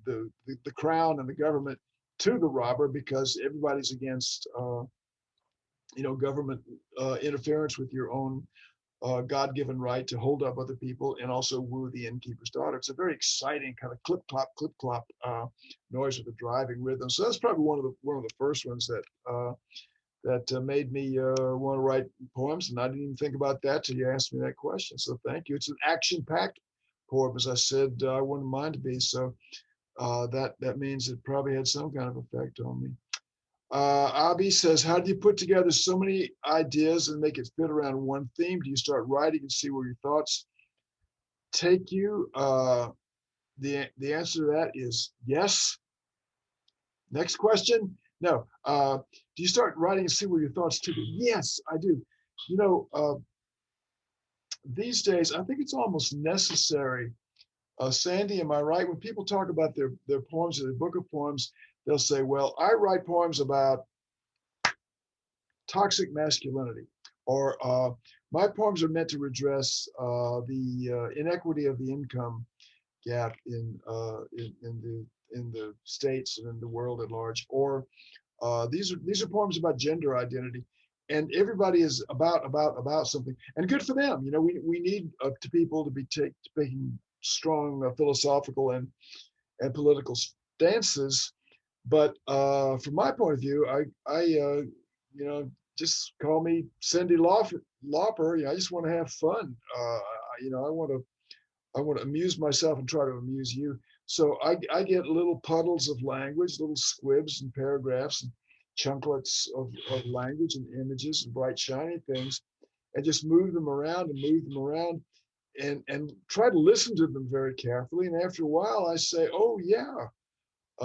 the crown and the government to the robber because everybody's against government interference with your own God-given right to hold up other people and also woo the innkeeper's daughter. It's a very exciting kind of clip clop noise with a driving rhythm. So that's probably one of the first ones that made me want to write poems, and I didn't even think about that till you asked me that question. So thank you. It's an action-packed poem, as I said. I wouldn't mind to be. So that means it probably had some kind of effect on me. Abby says, how do you put together so many ideas and make it fit around one theme? Do you start writing and see where your thoughts take you? The answer to that is yes. Next question. No. Do you start writing and see where your thoughts take you? Yes, I do. These days, I think it's almost necessary. Sandy, am I right? When people talk about their poems or their book of poems, they'll say, well, I write poems about toxic masculinity, or my poems are meant to redress the inequity of the income gap in the states and in the world at large, or These are poems about gender identity, and everybody is about something, and good for them. We need to people to be taking strong philosophical and political stances. But from my point of view, just call me Cindy Lauper. I just want to have fun. I want to amuse myself and try to amuse you. So I get little puddles of language, little squibs and paragraphs and chunklets of language and images and bright shiny things, and just move them around and move them around, and try to listen to them very carefully. And after a while, I say, oh yeah,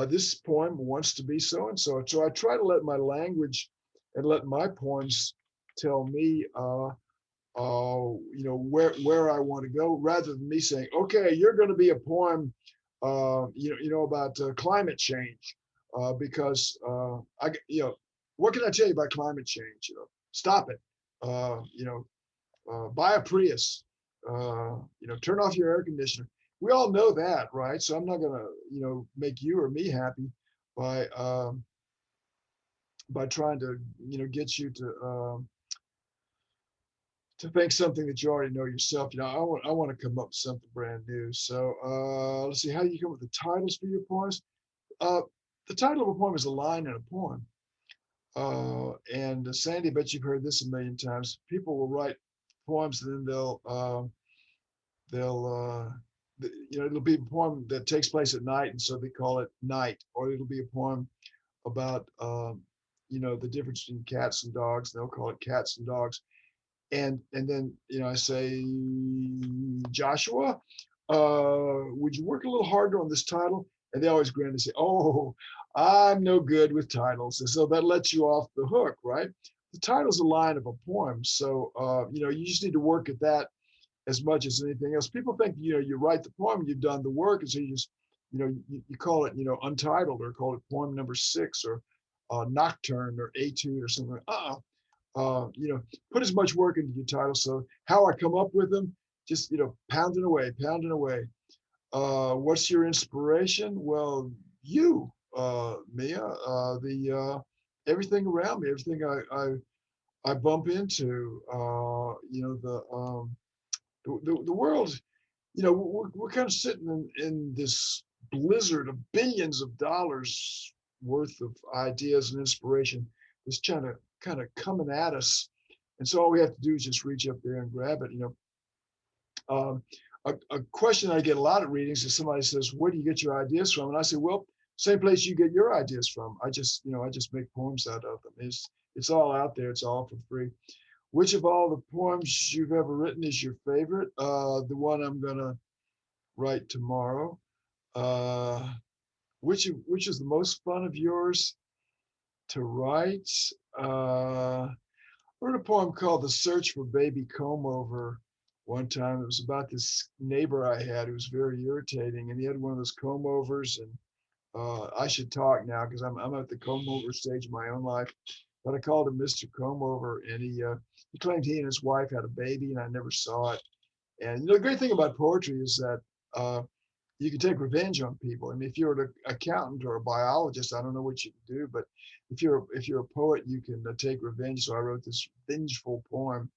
this poem wants to be so and so. So I try to let my language and let my poems tell me where I want to go, rather than me saying, okay, you're going to be a poem, about climate change, because what can I tell you about climate change? Stop it. Buy a Prius. Turn off your air conditioner. We all know that, right? So I'm not going to, make you or me happy by trying to, get you to think something that you already know yourself. I want to come up with something brand new. So let's see, how do you come up with the titles for your poems? Uh, the title of a poem is a line in a poem. And Sandy, I bet you've heard this a million times. People will write poems, and then it'll be a poem that takes place at night, and so they call it night. Or it'll be a poem about the difference between cats and dogs. They'll call it cats and dogs. And then I say, Joshua, would you work a little harder on this title? And they always grin and say, oh, I'm no good with titles. And so that lets you off the hook, right? The title's a line of a poem. So you just need to work at that as much as anything else. People think, you write the poem, you've done the work, and so you just, you call it, untitled, or call it poem number 6, or nocturne, or etude, or something. Put as much work into your title. So how I come up with them, just, pounding away, pounding away. What's your inspiration? Well, you, Mia, everything around me, everything I bump into, the world, we're kind of sitting in this blizzard of billions of dollars worth of ideas and inspiration that's trying to kind of coming at us. And so all we have to do is just reach up there and grab it. A question I get a lot of readings is somebody says, where do you get your ideas from? And I say, well, same place you get your ideas from. I just make poems out of them. It's all out there. It's all for free. Which of all the poems you've ever written is your favorite? The one I'm gonna write tomorrow. Which is the most fun of yours to write? I wrote a poem called "The Search for Baby Comb Over" one time. It was about this neighbor I had who was very irritating, and he had one of those comb overs. And I should talk now because I'm at the comb over stage of my own life. But I called him Mr. Comb Over, and he claimed he and his wife had a baby, and I never saw it. And the great thing about poetry is that you can take revenge on people. I mean, if you're an accountant or a biologist, I don't know what you can do, but if you're a poet, you can take revenge. So I wrote this vengeful poem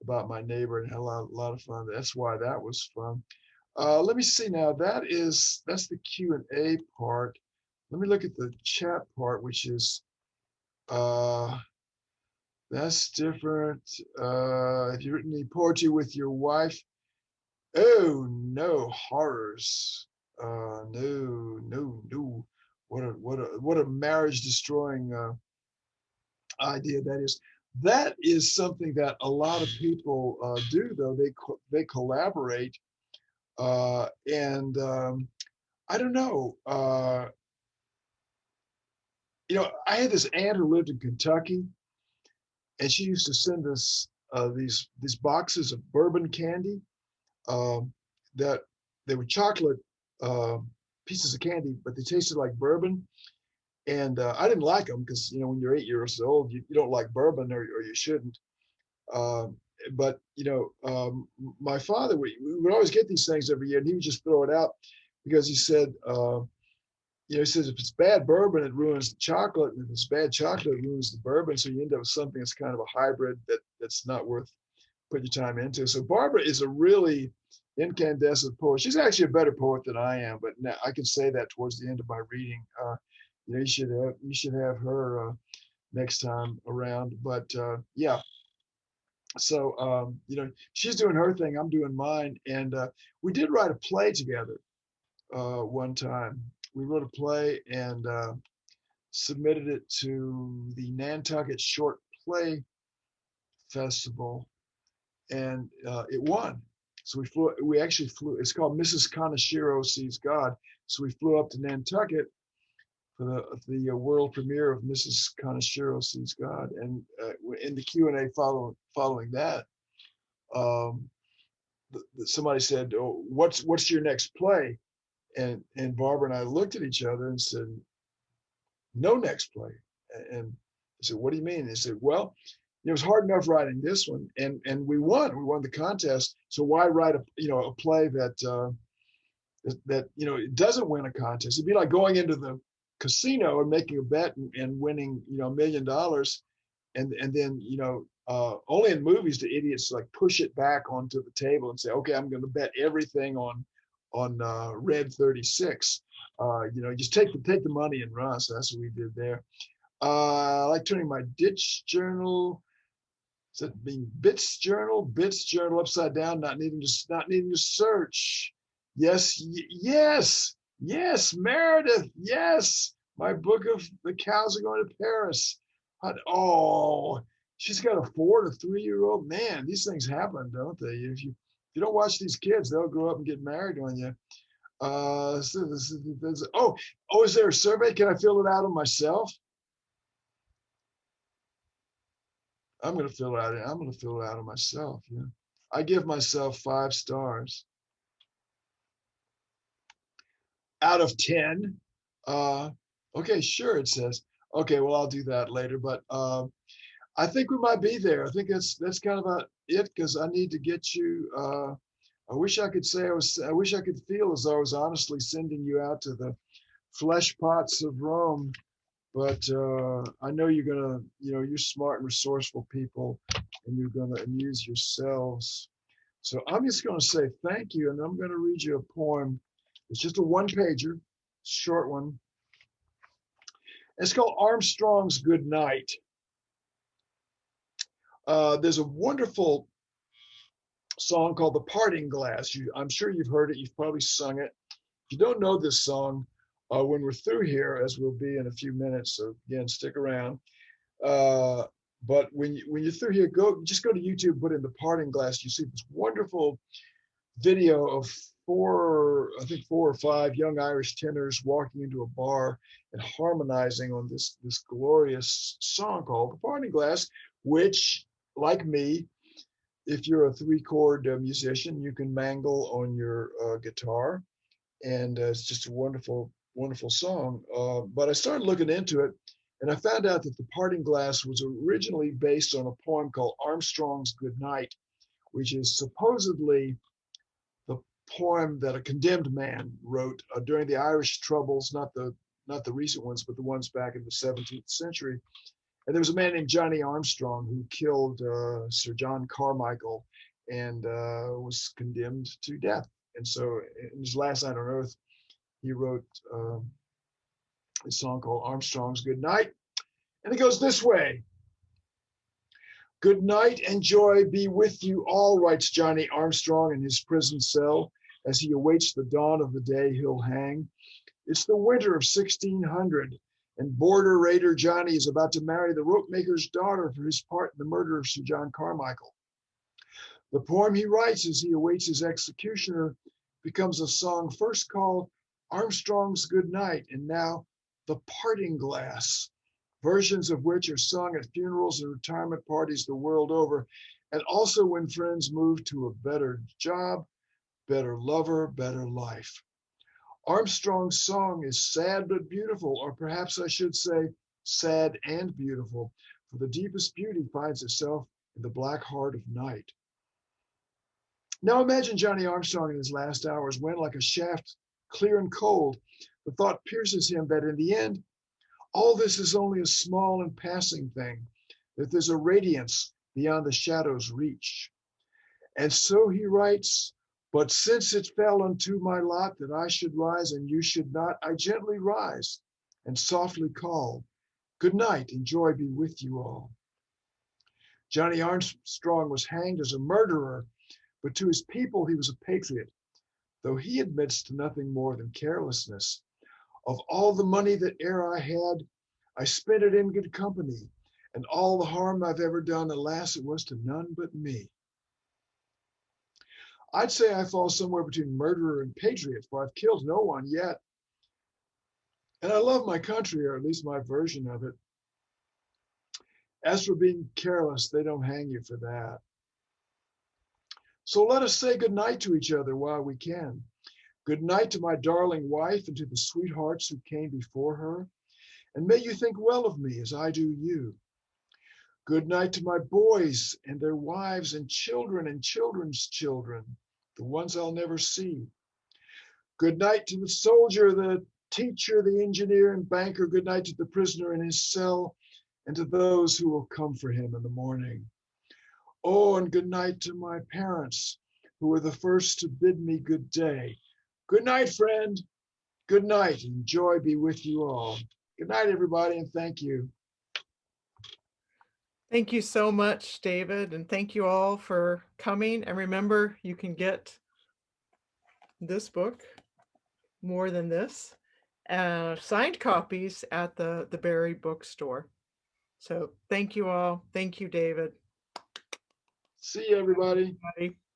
about my neighbor and had a lot of fun. That's why that was fun. Let me see now. That's the Q&A part. Let me look at the chat part, which is that's different. Have you written any poetry with your wife? Oh no, horrors. No, no, no. What a marriage destroying idea that is. That is something that a lot of people do, though. They collaborate, and I don't know. I had this aunt who lived in Kentucky, and she used to send us these boxes of bourbon candy, that they were chocolate pieces of candy, but they tasted like bourbon. And I didn't like them because, when you're 8 years old, you don't like bourbon, or you shouldn't. But, my father, we would always get these things every year, and he would just throw it out because he said, he says if it's bad bourbon, it ruins the chocolate, and if it's bad chocolate, it ruins the bourbon. So you end up with something that's kind of a hybrid that's not worth putting your time into. So Barbara is a really incandescent poet. She's actually a better poet than I am, but now I can say that towards the end of my reading. You should have her next time around. But yeah, so she's doing her thing, I'm doing mine, and we did write a play together one time. We wrote a play and submitted it to the Nantucket Short Play Festival, and it won. So we flew. We actually flew. It's called Mrs. Kaneshiro Sees God. So we flew up to Nantucket for the world premiere of Mrs. Kaneshiro Sees God, and in the Q&A following that, um, somebody said, "Oh, what's your next play?" And Barbara and I looked at each other and said, "No next play." And I said, "What do you mean?" They said, "Well, it was hard enough writing this one, and we won. We won the contest. So why write a play that it doesn't win a contest? It'd be like going into the casino and making a bet and winning $1 million, and then only in movies do idiots like push it back onto the table and say, okay, I'm going to bet everything on red 36. Just take the money and run. So that's what we did there. I like turning my ditch journal. Does that mean bits journal? Bits journal upside down, not needing to search. Yes, yes, Meredith. Yes, my book of The Cows Are Going to Paris. Oh, she's got a 4 to 3-year-old. Man, these things happen, don't they? If you don't watch these kids, they'll grow up and get married on you. Is there a survey? Can I fill it out on myself? I'm going to fill it out. I'm going to fill it out on myself. Yeah, I give myself 5 stars out of 10. Okay, sure. It says. Okay, well, I'll do that later. But I think we might be there. I think that's kind of about it, because I need to get you. I wish I could say I wish I could feel as though I was honestly sending you out to the flesh pots of Rome. But I know you're smart and resourceful people, and you're gonna amuse yourselves. So I'm just gonna say thank you, and I'm gonna read you a poem. It's just a 1-pager, short one. It's called Armstrong's Good Night. There's a wonderful song called The Parting Glass. I'm sure you've heard it. You've probably sung it. If you don't know this song, when we're through here, as we'll be in a few minutes, so again, stick around. But when you're through here, just go to YouTube, put in The Parting Glass. You see this wonderful video of 4 or 5 young Irish tenors walking into a bar and harmonizing on this glorious song called The Parting Glass, which, like me, if you're a 3-chord musician, you can mangle on your guitar, and it's just a wonderful, wonderful song. But I started looking into it, and I found out that The Parting Glass was originally based on a poem called Armstrong's Good Night, which is supposedly the poem that a condemned man wrote during the Irish Troubles, not the recent ones, but the ones back in the 17th century. And there was a man named Johnny Armstrong who killed Sir John Carmichael and was condemned to death. And so in his last night on earth, he wrote a song called Armstrong's Good Night. And it goes this way. Good night and joy be with you all, writes Johnny Armstrong in his prison cell as he awaits the dawn of the day he'll hang. It's the winter of 1600, and border raider Johnny is about to marry the rope maker's daughter for his part in the murder of Sir John Carmichael. The poem he writes as he awaits his executioner becomes a song first called Armstrong's Good Night, and now The Parting Glass, versions of which are sung at funerals and retirement parties the world over, and also when friends move to a better job, better lover, better life. Armstrong's song is sad but beautiful, or perhaps I should say sad and beautiful, for the deepest beauty finds itself in the black heart of night. Now imagine Johnny Armstrong in his last hours when, like a shaft clear and cold, The thought pierces him that in the end, all this is only a small and passing thing, that there's a radiance beyond the shadow's reach. And so he writes, but since it fell unto my lot that I should rise and you should not, I gently rise and softly call, good night and joy be with you all. Johnny Armstrong was hanged as a murderer, but to his people he was a patriot, though he admits to nothing more than carelessness. Of all the money that e'er I had, I spent it in good company, and all the harm I've ever done, alas, it was to none but me. I'd say I fall somewhere between murderer and patriot, for I've killed no one yet. And I love my country, or at least my version of it. As for being careless, they don't hang you for that. So let us say good night to each other while we can. Good night to my darling wife and to the sweethearts who came before her. And may you think well of me as I do you. Good night to my boys and their wives and children's children, the ones I'll never see. Good night to the soldier, the teacher, the engineer and banker. Good night to the prisoner in his cell and to those who will come for him in the morning. Oh, and good night to my parents who were the first to bid me good day. Good night, friend. Good night, and joy be with you all. Good night, everybody, and thank you. Thank you so much, David, and thank you all for coming. And remember, you can get this book, More Than This, signed copies at the Berry bookstore. So thank you all. Thank you, David. See you, everybody. Bye.